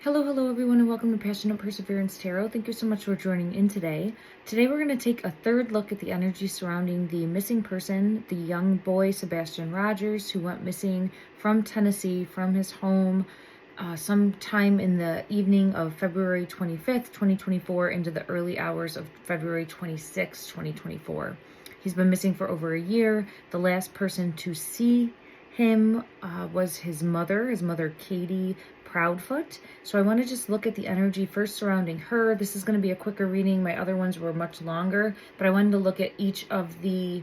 Hello everyone, and welcome to Passionate Perseverance Tarot. Thank you so much for joining in today. Today we're going to take a third look at the energy surrounding the missing person, the young boy Sebastian Rogers, who went missing from Tennessee, from his home, sometime in the evening of February 25th, 2024, into the early hours of February 26th, 2024. He's been missing for over a year. The last person to see him was his mother Katie Proudfoot. So I want to just look at the energy first surrounding her. This is going to be a quicker reading. My other ones were much longer, but I wanted to look at each of the,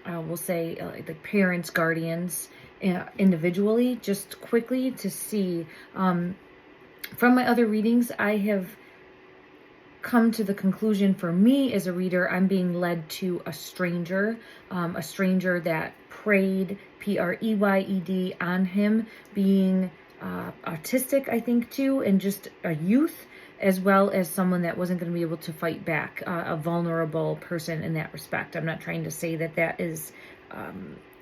we'll say, the parents, guardians, individually, just quickly to see. From my other readings, I have come to the conclusion, for me as a reader, I'm being led to a stranger that preyed, P-R-E-Y-E-D, on him, being autistic, I think, too, and just a youth, as well as someone that wasn't going to be able to fight back, a vulnerable person in that respect. I'm not trying to say that that is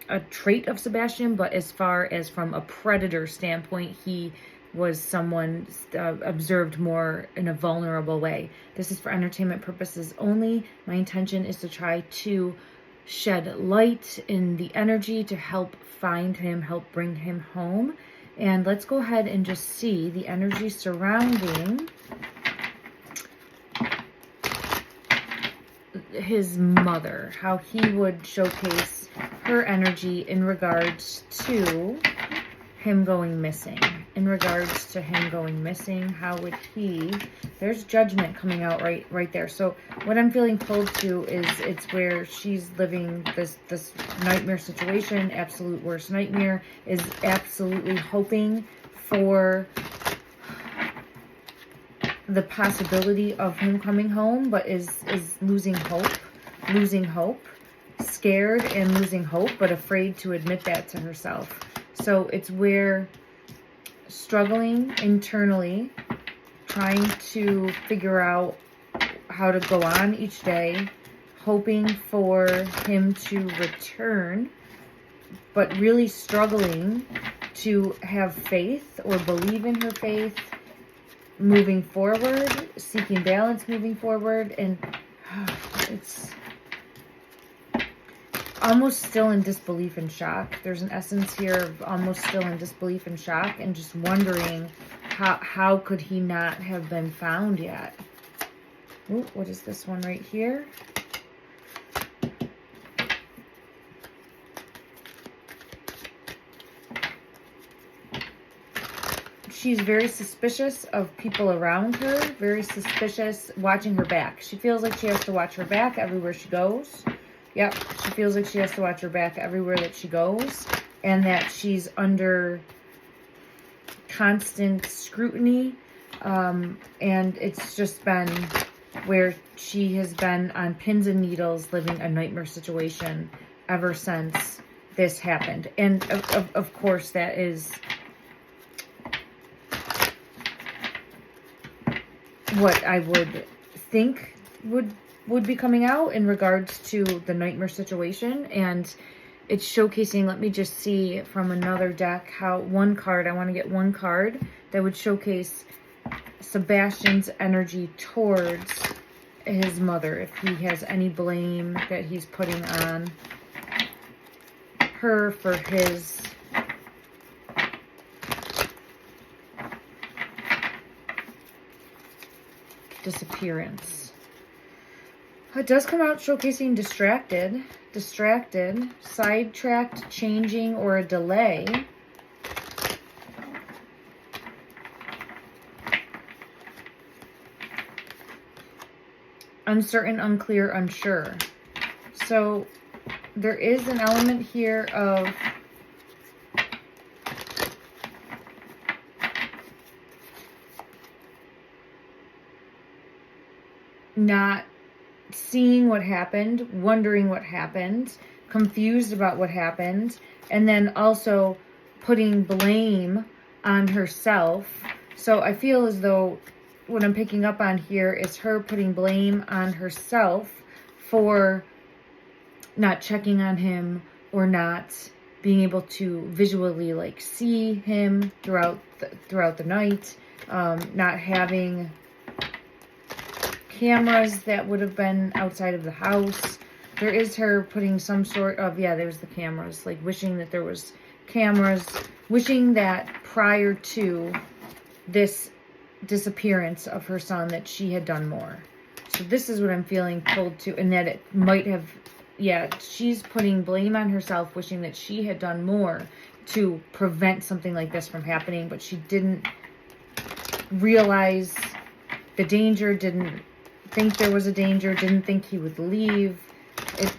a trait of Sebastian, but as far as from a predator standpoint, he was someone observed more in a vulnerable way. This is for entertainment purposes only. My intention is to try to shed light in the energy to help find him, help bring him home. And let's go ahead and just see the energy surrounding his mother, how he would showcase her energy in regards to him going missing. In regards to him going missing, how would he... There's judgment coming out right there. So what I'm feeling pulled to is it's where she's living this nightmare situation, absolute worst nightmare, is absolutely hoping for the possibility of him coming home, but is losing hope, scared and losing hope, but afraid to admit that to herself. So it's where struggling internally, trying to figure out how to go on each day, hoping for him to return, but really struggling to have faith or believe in her faith, moving forward, seeking balance moving forward, and it's almost still in disbelief and shock. There's an essence here of almost still in disbelief and shock, and just wondering how could he not have been found yet. Ooh, what is this one right here? She's very suspicious of people around her, very suspicious, watching her back. She feels like she has to watch her back everywhere she goes. Yep, she feels like she has to watch her back everywhere that she goes, and that she's under constant scrutiny, and it's just been where she has been on pins and needles living a nightmare situation ever since this happened. And of course that is what I would think would be coming out in regards to the nightmare situation. And it's showcasing, let me just see from another deck how one card, I want to get one card that would showcase Sebastian's energy towards his mother, if he has any blame that he's putting on her for his disappearance. It does come out showcasing distracted, sidetracked, changing, or a delay. Uncertain, unclear, unsure. So there is an element here of not seeing what happened, wondering what happened, confused about what happened, and then also putting blame on herself. So I feel as though what I'm picking up on here is her putting blame on herself for not checking on him or not being able to visually like see him throughout the night, not having cameras that would have been outside of the house. There is her putting some sort of, yeah, there's the cameras, like wishing that there was cameras, wishing that prior to this disappearance of her son that she had done more. So this is what I'm feeling pulled to, and that it might have, yeah, she's putting blame on herself, wishing that she had done more to prevent something like this from happening, but she didn't realize the danger, didn't think there was a danger, didn't think he would leave.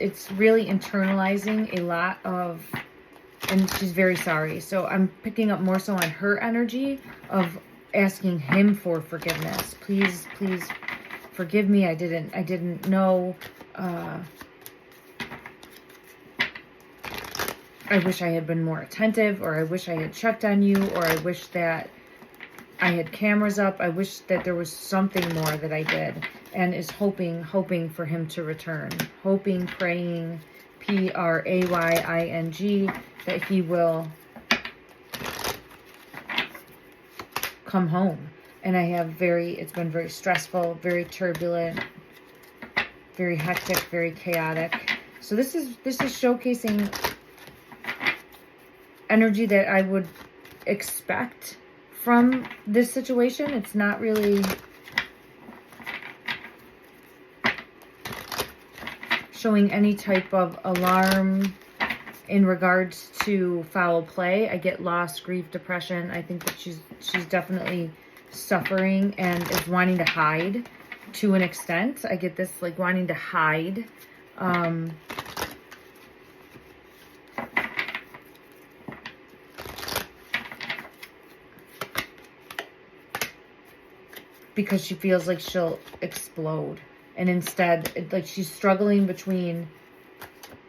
It's really internalizing a lot of, and she's very sorry. So I'm picking up more so on her energy of asking him for forgiveness. Please, please forgive me. I didn't know. I wish I had been more attentive, or I wish I had checked on you, or I wish that I had cameras up. I wish that there was something more that I did, and is hoping for him to return. Hoping, praying, praying, that he will come home. And I have it's been very stressful, very turbulent, very hectic, very chaotic. So this is showcasing energy that I would expect from this situation. It's not really showing any type of alarm in regards to foul play. I get loss, grief, depression. I think that she's definitely suffering and is wanting to hide to an extent. I get this, like, wanting to hide. Because she feels like she'll explode. And instead, like, she's struggling between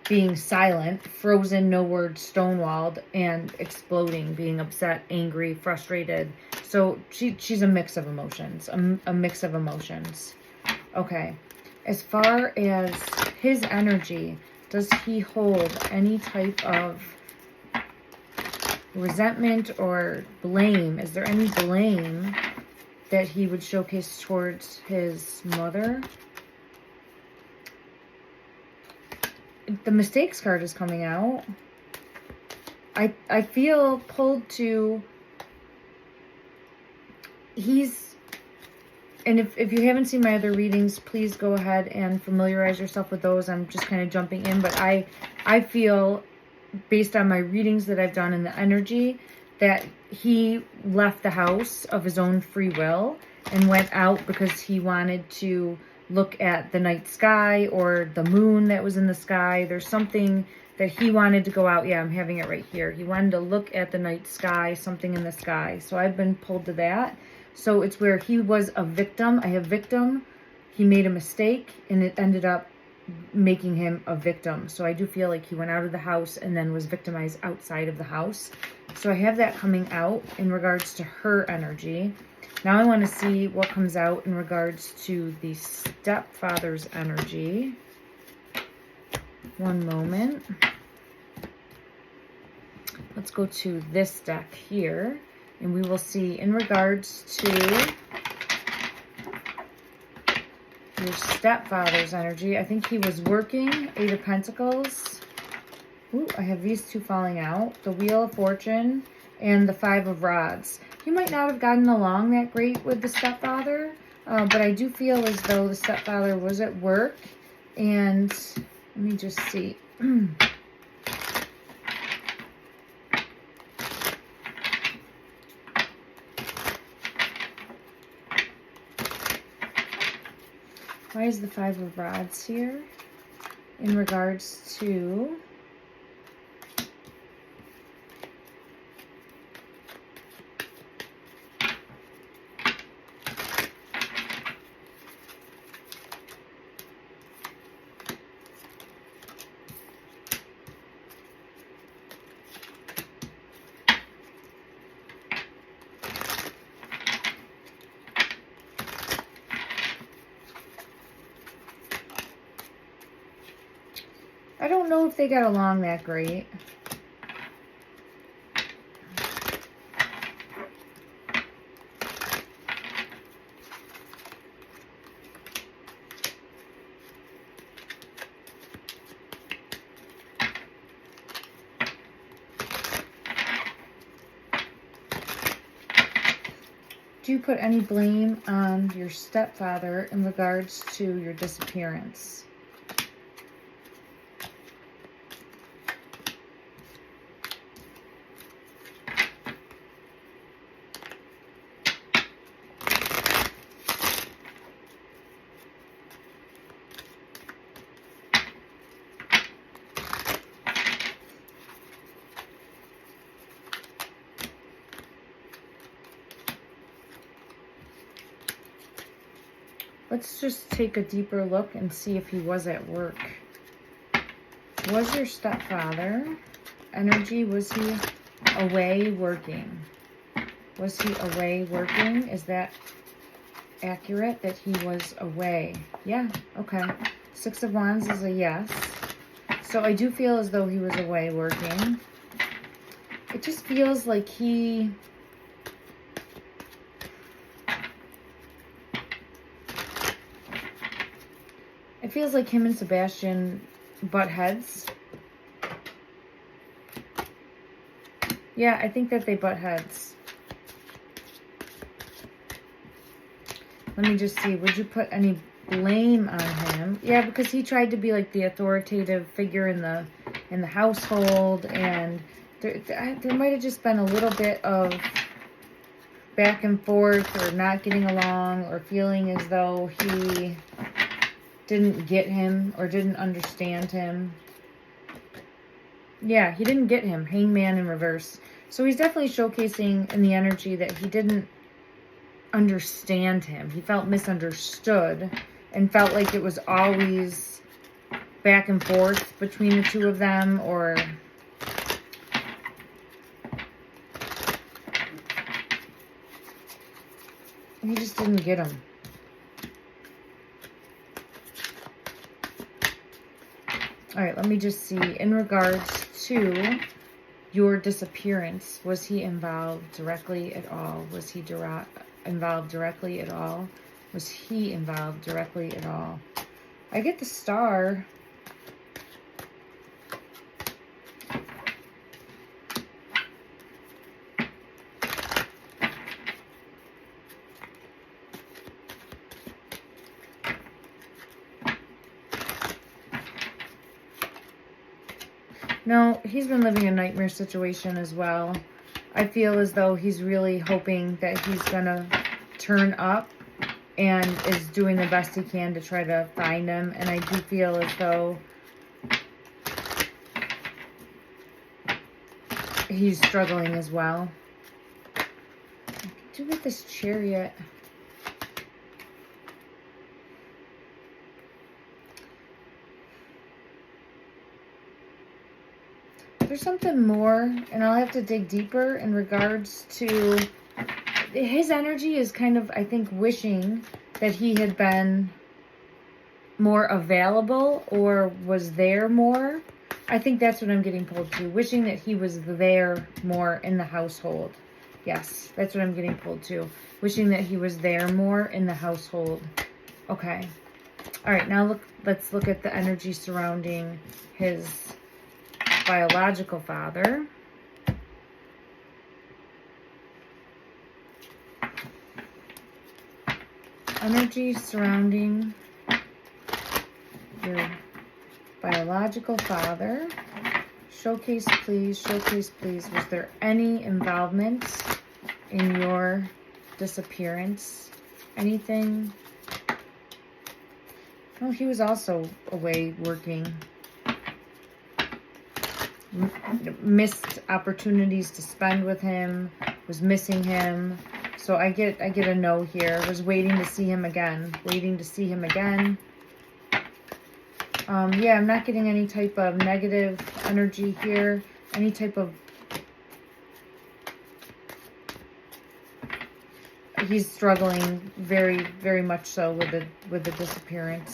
being silent, frozen, no words, stonewalled, and exploding, being upset, angry, frustrated. So she's a mix of emotions, a mix of emotions. Okay. As far as his energy, does he hold any type of resentment or blame? Is there any blame that he would showcase towards his mother? The mistakes card is coming out. I feel pulled to, and if you haven't seen my other readings, please go ahead and familiarize yourself with those. I'm just kind of jumping in, but I feel, based on my readings that I've done in the energy, that he left the house of his own free will and went out because he wanted to look at the night sky or the moon that was in the sky. There's something that he wanted to go out. Yeah, I'm having it right here. He wanted to look at the night sky, something in the sky. So I've been pulled to that. So it's where he was a victim. I have victim. He made a mistake and it ended up making him a victim. So I do feel like he went out of the house and then was victimized outside of the house. So I have that coming out in regards to her energy. Now I want to see what comes out in regards to the stepfather's energy. One moment. Let's go to this deck here, and we will see in regards to your stepfather's energy. I think he was working. 8 of Pentacles. Ooh, I have these two falling out. The Wheel of Fortune and the 5 of Rods. You might not have gotten along that great with the stepfather, but I do feel as though the stepfather was at work. And let me just see. Why is the 5 of Rods here? In regards to... I don't know if they got along that great. Do you put any blame on your stepfather in regards to your disappearance? Let's just take a deeper look and see if he was at work. Was your stepfather energy, was he away working? Was he away working? Is that accurate that he was away? Yeah, okay. Six of Wands is a yes. So I do feel as though he was away working. It just feels like he... It feels like him and Sebastian butt heads. Yeah, I think that they butt heads. Let me just see. Would you put any blame on him? Yeah, because he tried to be like the authoritative figure in the household, and there might have just been a little bit of back and forth, or not getting along, or feeling as though he didn't get him or didn't understand him. Yeah, he didn't get him. Hangman in reverse. So he's definitely showcasing in the energy that he didn't understand him. He felt misunderstood and felt like it was always back and forth between the two of them, or he just didn't get him. All right, let me just see. In regards to your disappearance, was he involved directly at all? Was he involved directly at all? Was he involved directly at all? I get the Star. No, he's been living a nightmare situation as well. I feel as though he's really hoping that he's gonna turn up and is doing the best he can to try to find him. And I do feel as though he's struggling as well. I do with this Chariot. There's something more, and I'll have to dig deeper in regards to his energy is kind of, I think, wishing that he had been more available or was there more. I think that's what I'm getting pulled to. Wishing that he was there more in the household. Yes, that's what I'm getting pulled to. Wishing that he was there more in the household. Okay. All right, now let's look at the energy surrounding his biological father. Energy surrounding your biological father. Showcase, please. Showcase, please. Was there any involvement in your disappearance? Anything? Oh, he was also away working. Missed opportunities to spend with him, was missing him. So I get a no here. Was waiting to see him again. Waiting to see him again. Yeah, I'm not getting any type of negative energy here. Any type of... He's struggling very, very much so with the disappearance.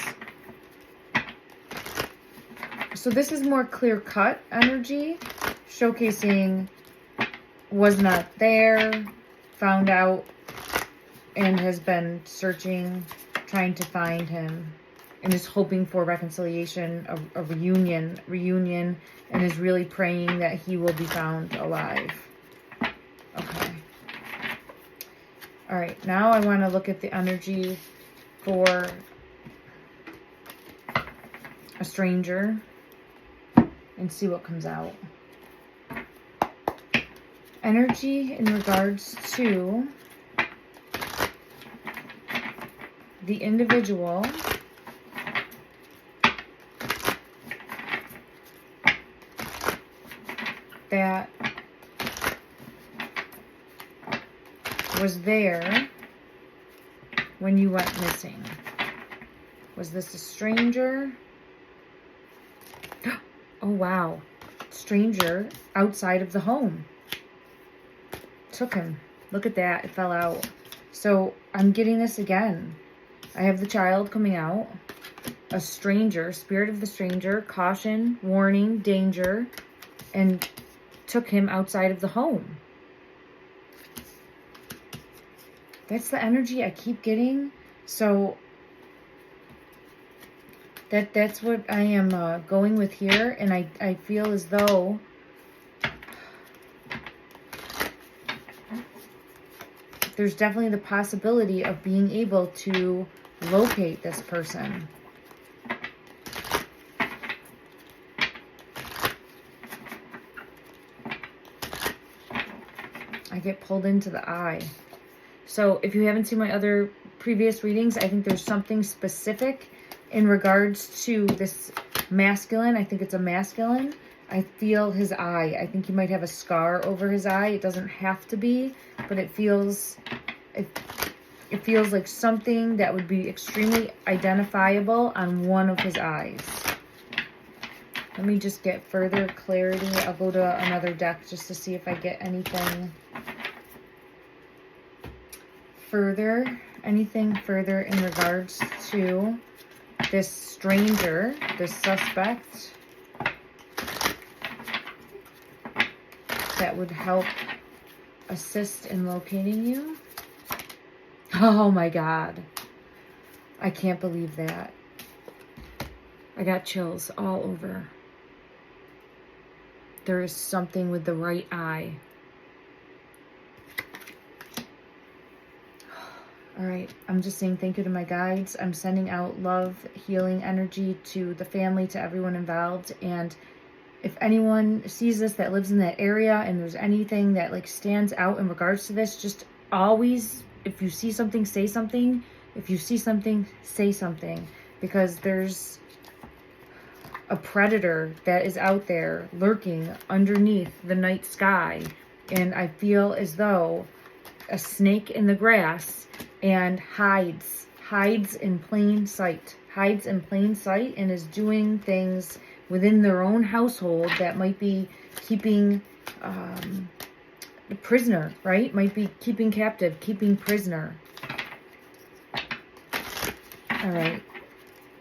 So this is more clear-cut energy, showcasing was not there, found out, and has been searching, trying to find him, and is hoping for reconciliation, a reunion, and is really praying that he will be found alive. Okay. All right, now I want to look at the energy for a stranger and see what comes out. Energy in regards to the individual that was there when you went missing. Was this a stranger? Oh, wow. Stranger outside of the home. Took him. Look at that. It fell out. So I'm getting this again. I have the child coming out. A stranger, spirit of the stranger, caution, warning, danger, and took him outside of the home. That's the energy I keep getting. So that's what I am going with here. And I feel as though there's definitely the possibility of being able to locate this person. I get pulled into the eye. So if you haven't seen my other previous readings, I think there's something specific in regards to this masculine. I think it's a masculine. I feel his eye. I think he might have a scar over his eye. It doesn't have to be, but it feels like something that would be extremely identifiable on one of his eyes. Let me just get further clarity. I'll go to another deck just to see if I get anything further. Anything further in regards to this stranger, this suspect, that would help assist in locating you. Oh my God. I can't believe that. I got chills all over. There is something with the right eye. All right, I'm just saying thank you to my guides. I'm sending out love, healing energy to the family, to everyone involved. And if anyone sees this that lives in that area and there's anything that like stands out in regards to this, just always, if you see something, say something. If you see something, say something. Because there's a predator that is out there lurking underneath the night sky. And I feel as though a snake in the grass and hides in plain sight. Hides in plain sight and is doing things within their own household that might be keeping the prisoner, right? Might be keeping captive, keeping prisoner. All right.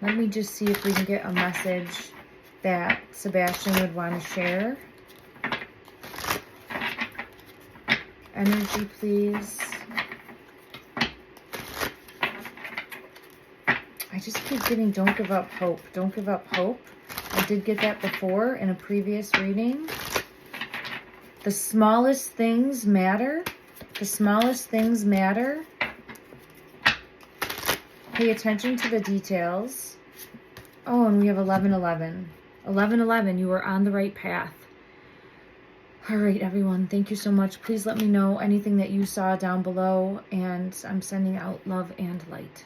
Let me just see if we can get a message that Sebastian would want to share. Energy, please. I just keep getting don't give up hope. Don't give up hope. I did get that before in a previous reading. The smallest things matter. The smallest things matter. Pay attention to the details. Oh, and we have 1111. 1111, you are on the right path. All right, everyone, thank you so much. Please let me know anything that you saw down below, and I'm sending out love and light.